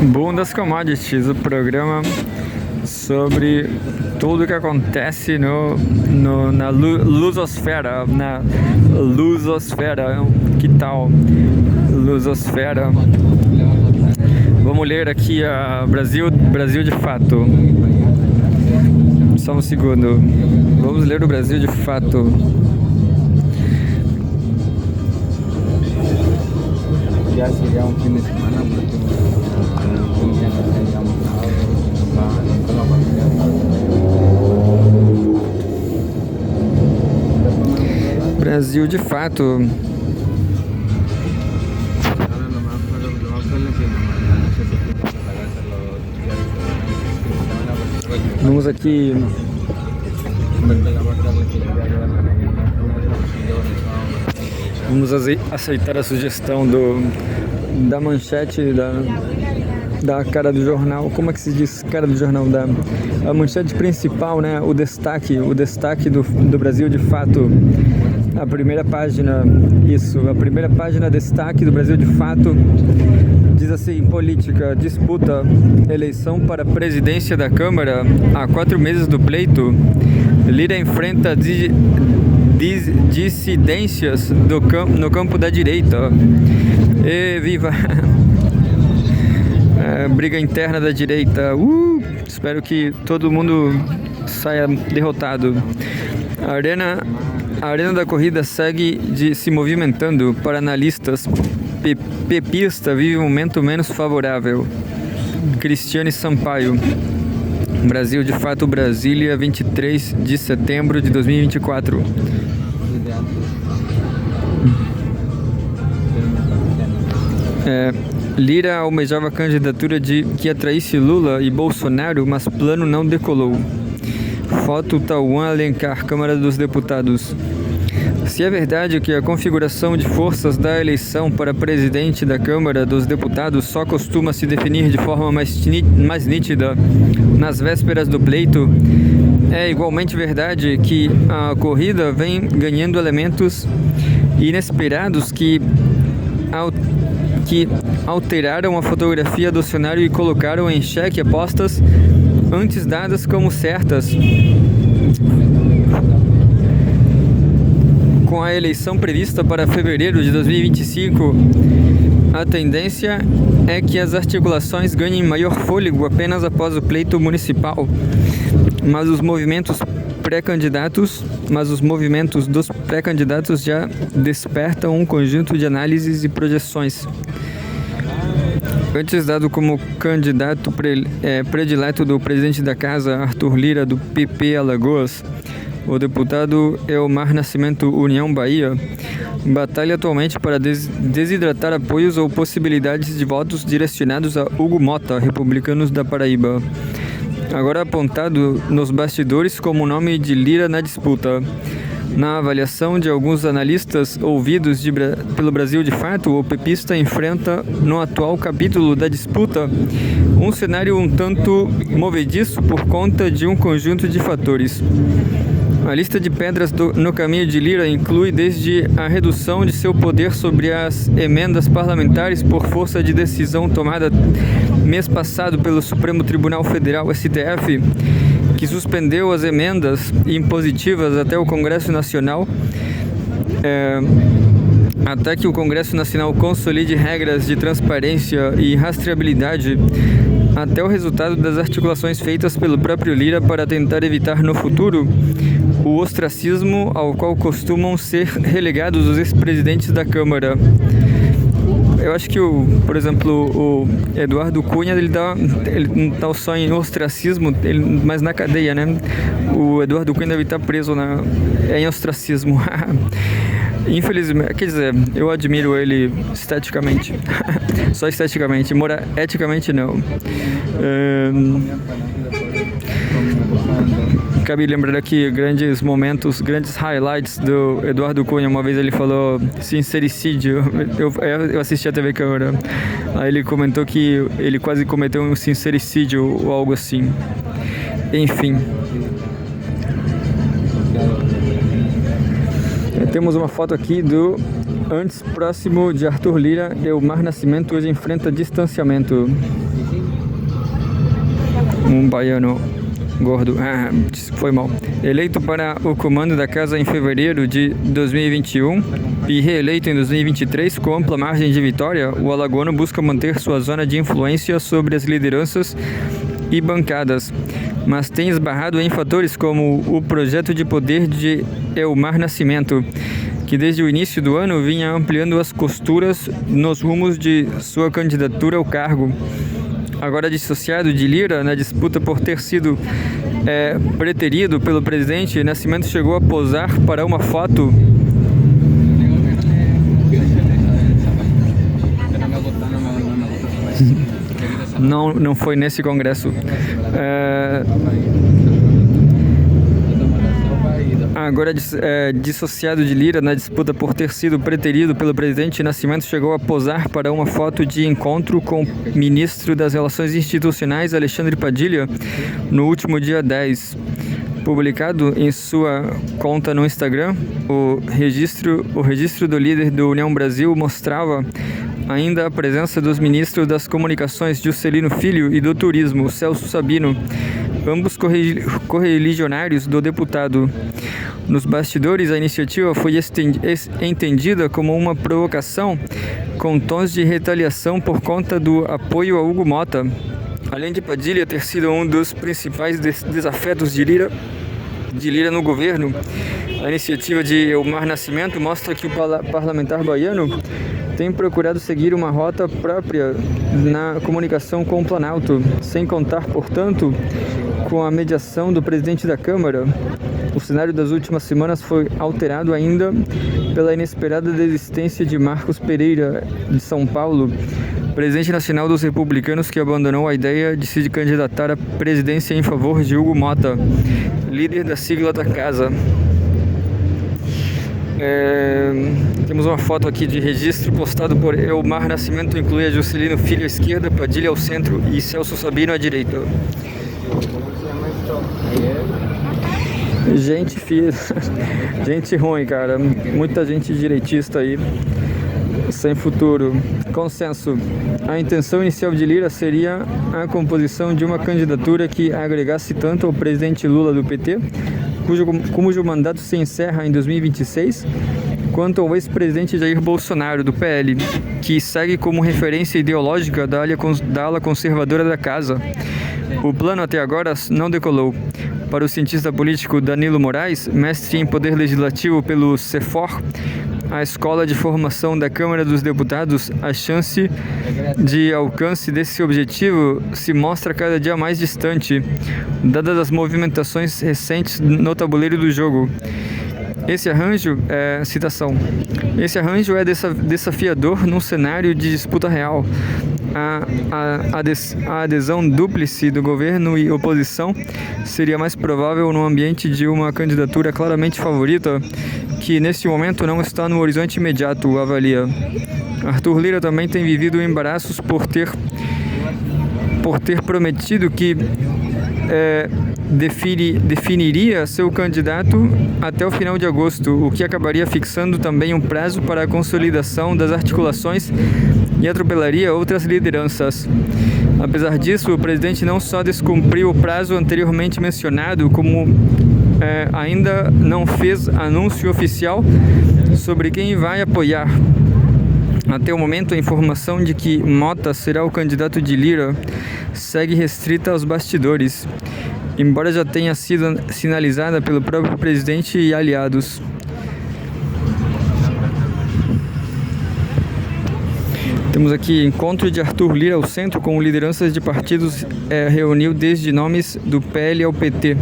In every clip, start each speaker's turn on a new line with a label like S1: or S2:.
S1: Boom das Commodities, o programa sobre tudo que acontece na lusosfera, que tal? Lusosfera. Vamos ler aqui a Brasil de Fato. Só um segundo. Vamos ler o Brasil de Fato.
S2: Ya sería un fin de semana porque un día no teníamos
S1: Brasil de Fato. Vamos aqui. Vamos aceitar a sugestão da manchete da cara do jornal. Como é que se diz cara do jornal? A manchete principal, né? O destaque do Brasil de Fato. A primeira página, a primeira página destaque do Brasil de Fato diz assim: política, disputa, eleição para a presidência da Câmara há 4 meses do pleito. Lira enfrenta dissidências no campo da direita. E viva! Briga interna da direita. Espero que todo mundo saia derrotado. A arena da corrida segue se movimentando. Para analistas, pepista vive um momento menos favorável. Cristiane Sampaio. Brasil de Fato, Brasília, 23 de setembro de 2024. Lira almejava a candidatura que atraísse Lula e Bolsonaro, mas plano não decolou. Foto Tauan Alencar, Câmara dos Deputados. Se é verdade que a configuração de forças da eleição para presidente da Câmara dos Deputados só costuma se definir de forma mais nítida nas vésperas do pleito, é igualmente verdade que a corrida vem ganhando elementos inesperados que alteraram a fotografia do cenário e colocaram em xeque apostas antes dadas como certas. Com a eleição prevista para fevereiro de 2025, a tendência é que as articulações ganhem maior fôlego apenas após o pleito municipal, mas os movimentos dos pré-candidatos já despertam um conjunto de análises e projeções. Antes dado como candidato predileto do presidente da Casa, Arthur Lira, do PP Alagoas, o deputado Elmar Nascimento, União Bahia, batalha atualmente para desidratar apoios ou possibilidades de votos direcionados a Hugo Mota, republicanos da Paraíba, agora apontado nos bastidores como o nome de Lira na disputa. Na avaliação de alguns analistas ouvidos pelo Brasil de Fato, o pepista enfrenta, no atual capítulo da disputa, um cenário um tanto movediço por conta de um conjunto de fatores. A lista de pedras no caminho de Lira inclui desde a redução de seu poder sobre as emendas parlamentares por força de decisão tomada mês passado pelo Supremo Tribunal Federal, STF, que suspendeu as emendas impositivas até o Congresso Nacional, até que o Congresso Nacional consolide regras de transparência e rastreabilidade, até o resultado das articulações feitas pelo próprio Lira para tentar evitar no futuro o ostracismo ao qual costumam ser relegados os ex-presidentes da Câmara. Eu acho que, por exemplo, o Eduardo Cunha, ele não está só em ostracismo, mas na cadeia, né? O Eduardo Cunha deve estar preso em ostracismo. Infelizmente, quer dizer, eu admiro ele esteticamente, só esteticamente, eticamente não. Cabe lembrar aqui grandes momentos, grandes highlights do Eduardo Cunha. Uma vez ele falou sincericídio. Eu assisti a TV Câmara. Aí ele comentou que ele quase cometeu um sincericídio ou algo assim. Enfim. Temos uma foto aqui do antes próximo de Arthur Lira. Elmar Nascimento hoje enfrenta distanciamento. Um baiano gordo. Foi mal. Eleito para o comando da casa em fevereiro de 2021 e reeleito em 2023 com ampla margem de vitória, o alagoano busca manter sua zona de influência sobre as lideranças e bancadas, mas tem esbarrado em fatores como o projeto de poder de Elmar Nascimento, que desde o início do ano vinha ampliando as costuras nos rumos de sua candidatura ao cargo. Agora dissociado de Lira na disputa por ter sido preterido pelo presidente, Nascimento chegou a posar para uma foto não foi nesse congresso. Agora dissociado de Lira na disputa por ter sido preterido pelo presidente, Nascimento chegou a posar para uma foto de encontro com o ministro das Relações Institucionais, Alexandre Padilha, no último dia 10. Publicado em sua conta no Instagram, o registro do líder do União Brasil mostrava ainda a presença dos ministros das Comunicações, Juscelino Filho, e do Turismo, Celso Sabino, ambos correligionários do deputado. Nos bastidores, a iniciativa foi entendida como uma provocação com tons de retaliação por conta do apoio a Hugo Mota. Além de Padilha ter sido um dos principais desafetos de Lira no governo, a iniciativa de Elmar Nascimento mostra que o parlamentar baiano tem procurado seguir uma rota própria na comunicação com o Planalto, sem contar, portanto, com a mediação do presidente da Câmara. O cenário das últimas semanas foi alterado ainda pela inesperada desistência de Marcos Pereira, de São Paulo, presidente nacional dos republicanos, que abandonou a ideia de se candidatar à presidência em favor de Hugo Mota, líder da sigla da casa. Temos uma foto aqui de registro postado por Elmar Nascimento, inclui a Juscelino Filho à esquerda, Padilha ao centro e Celso Sabino à direita. Gente ruim, cara. Muita gente direitista aí, sem futuro. Consenso. A intenção inicial de Lira seria a composição de uma candidatura que agregasse tanto ao presidente Lula do PT, cujo mandato se encerra em 2026, quanto ao ex-presidente Jair Bolsonaro, do PL, que segue como referência ideológica da ala conservadora da casa. O plano até agora não decolou. Para o cientista político Danilo Moraes, mestre em poder legislativo pelo CEFOR, a Escola de Formação da Câmara dos Deputados, a chance de alcance desse objetivo se mostra cada dia mais distante, dadas as movimentações recentes no tabuleiro do jogo. Esse arranjo é desafiador num cenário de disputa real. A adesão dúplice do governo e oposição seria mais provável no ambiente de uma candidatura claramente favorita, que neste momento não está no horizonte imediato, avalia. Arthur Lira também tem vivido embaraços por ter prometido que definiria seu candidato até o final de agosto, o que acabaria fixando também um prazo para a consolidação das articulações e atropelaria outras lideranças. Apesar disso, o presidente não só descumpriu o prazo anteriormente mencionado, como ainda não fez anúncio oficial sobre quem vai apoiar. Até o momento, a informação de que Mota será o candidato de Lira segue restrita aos bastidores, embora já tenha sido sinalizada pelo próprio presidente e aliados. Temos aqui encontro de Arthur Lira ao centro com lideranças de partidos, reuniu desde nomes do PL ao PT.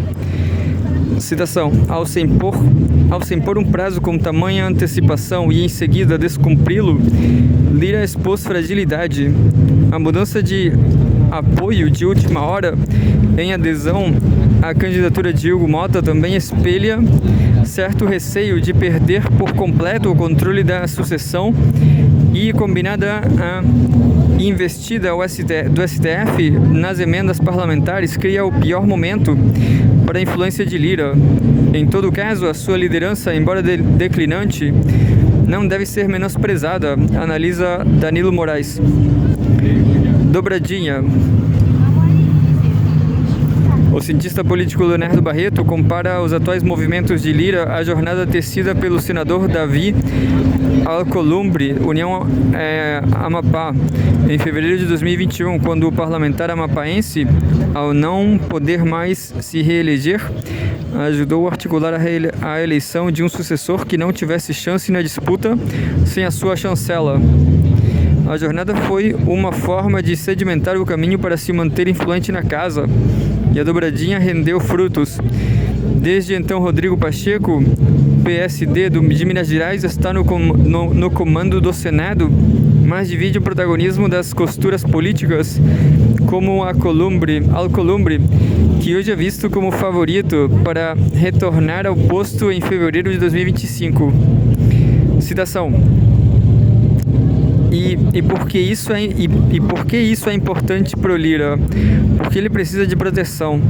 S1: Citação: ao se impor um prazo com tamanha antecipação e em seguida descumpri-lo, Lira expôs fragilidade. A mudança de apoio de última hora em adesão à candidatura de Hugo Mota também espelha certo receio de perder por completo o controle da sucessão e, combinada a investida do STF nas emendas parlamentares, cria o pior momento para a influência de Lira. Em todo caso, a sua liderança, embora declinante, não deve ser menosprezada, analisa Danilo Moraes. Dobradinha. O cientista político Leonardo Barreto compara os atuais movimentos de Lira à jornada tecida pelo senador Davi Alcolumbre, União Amapá, em fevereiro de 2021, quando o parlamentar amapaense, ao não poder mais se reeleger, ajudou a articular a eleição de um sucessor que não tivesse chance na disputa sem a sua chancela. A jornada foi uma forma de sedimentar o caminho para se manter influente na casa, e a dobradinha rendeu frutos. Desde então, Rodrigo Pacheco, PSD de Minas Gerais, está no comando do Senado, mas divide o protagonismo das costuras políticas como Alcolumbre, que hoje é visto como favorito para retornar ao posto em fevereiro de 2025. Citação. E por que isso é importante para o Lira? Porque ele precisa de proteção.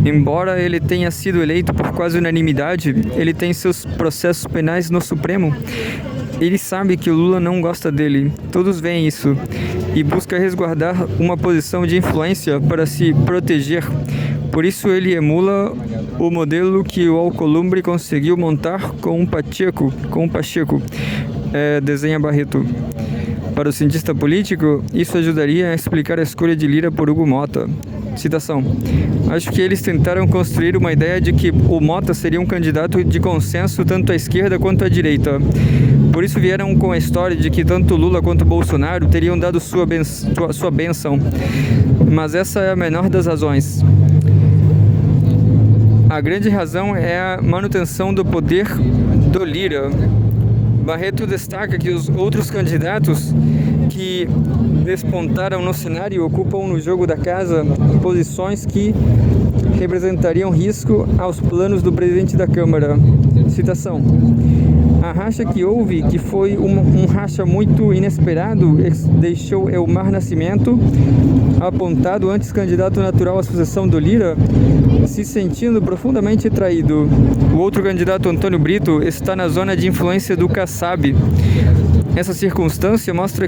S1: Embora ele tenha sido eleito por quase unanimidade, ele tem seus processos penais no Supremo. Ele sabe que o Lula não gosta dele, todos veem isso, e busca resguardar uma posição de influência para se proteger. Por isso ele emula o modelo que o Alcolumbre conseguiu montar com o Pacheco, desenha Barreto. Para o cientista político, isso ajudaria a explicar a escolha de Lira por Hugo Mota. Citação. Acho que eles tentaram construir uma ideia de que o Mota seria um candidato de consenso tanto à esquerda quanto à direita. Por isso vieram com a história de que tanto Lula quanto Bolsonaro teriam dado sua bênção. Mas essa é a menor das razões. A grande razão é a manutenção do poder do Lira. Barreto destaca que os outros candidatos que despontaram no cenário ocupam no jogo da casa posições que representariam risco aos planos do presidente da Câmara. Citação. A racha que houve, que foi um racha muito inesperado, deixou Elmar Nascimento, apontado antes candidato natural à sucessão do Lira, se sentindo profundamente traído. O outro candidato, Antônio Brito, está na zona de influência do Kassab. Essa circunstância mostra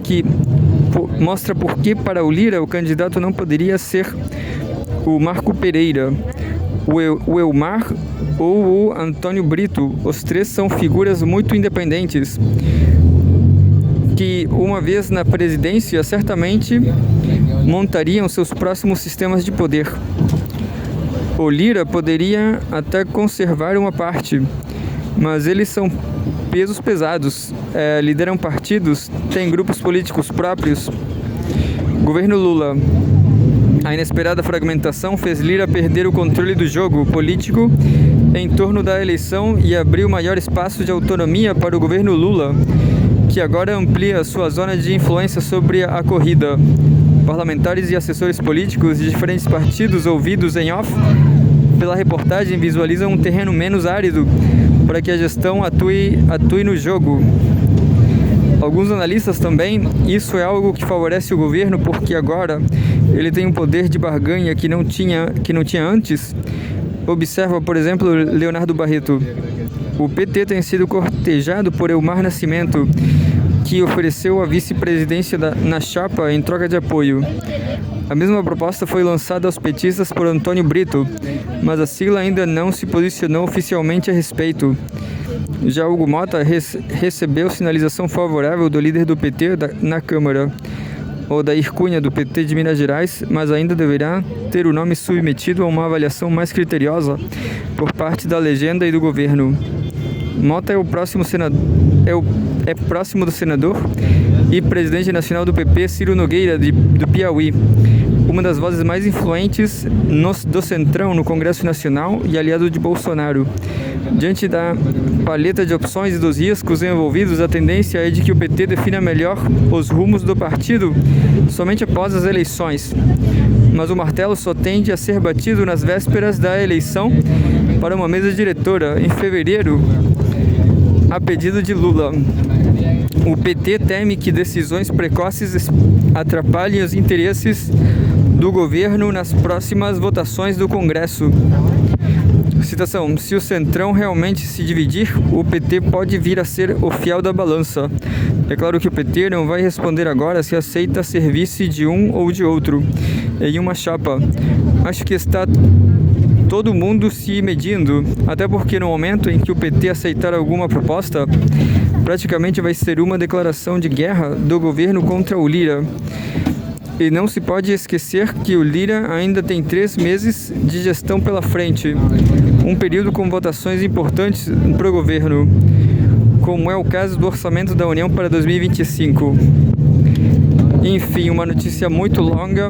S1: por que para o Lira o candidato não poderia ser o Marco Pereira, o Elmar ou o Antônio Brito. Os três são figuras muito independentes, que uma vez na presidência certamente montariam seus próximos sistemas de poder. O Lira poderia até conservar uma parte, mas eles são pesos pesados, lideram partidos, têm grupos políticos próprios. Governo Lula. A inesperada fragmentação fez Lira perder o controle do jogo político em torno da eleição e abriu maior espaço de autonomia para o governo Lula, que agora amplia sua zona de influência sobre a corrida. Parlamentares e assessores políticos de diferentes partidos ouvidos em off pela reportagem visualizam um terreno menos árido para que a gestão atue no jogo. Alguns analistas também, isso é algo que favorece o governo porque agora ele tem um poder de barganha que não tinha antes. Observa, por exemplo, Leonardo Barreto. O PT tem sido cortejado por Elmar Nascimento, que ofereceu a vice-presidência na chapa em troca de apoio. A mesma proposta foi lançada aos petistas por Antônio Brito, mas a sigla ainda não se posicionou oficialmente a respeito. Já Hugo Mota recebeu sinalização favorável do líder do PT na Câmara, Odair Cunha, do PT de Minas Gerais, mas ainda deverá ter o nome submetido a uma avaliação mais criteriosa por parte da legenda e do governo. Mota é próximo do senador e presidente nacional do PP, Ciro Nogueira, do Piauí, uma das vozes mais influentes do Centrão no Congresso Nacional e aliado de Bolsonaro. Diante da paleta de opções e dos riscos envolvidos, a tendência é de que o PT defina melhor os rumos do partido somente após as eleições. Mas o martelo só tende a ser batido nas vésperas da eleição para uma mesa diretora, em fevereiro, a pedido de Lula. O PT teme que decisões precoces atrapalhem os interesses do governo nas próximas votações do Congresso. Citação. Se o Centrão realmente se dividir, o PT pode vir a ser o fiel da balança. É claro que o PT não vai responder agora se aceita ser vice de um ou de outro em uma chapa. Acho que está todo mundo se medindo, até porque no momento em que o PT aceitar alguma proposta, praticamente vai ser uma declaração de guerra do governo contra o Lira. E não se pode esquecer que o Lira ainda tem 3 meses de gestão pela frente, um período com votações importantes para o governo, como é o caso do Orçamento da União para 2025. Enfim, uma notícia muito longa,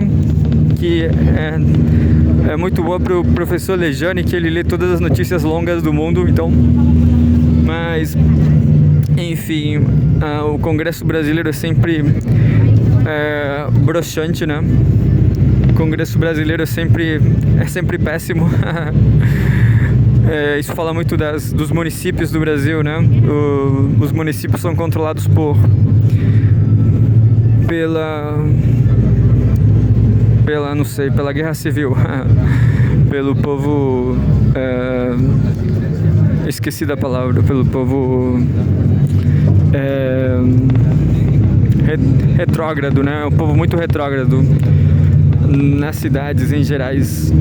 S1: que é muito boa para o professor Lejane, que ele lê todas as notícias longas do mundo, então... Mas, enfim, o Congresso brasileiro é sempre broxante, né? O Congresso brasileiro é sempre péssimo. Isso fala muito dos municípios do Brasil, né? Os municípios são controlados pela guerra civil, pelo povo, esqueci da palavra, pelo povo retrógrado, né? Um povo muito retrógrado nas cidades em gerais.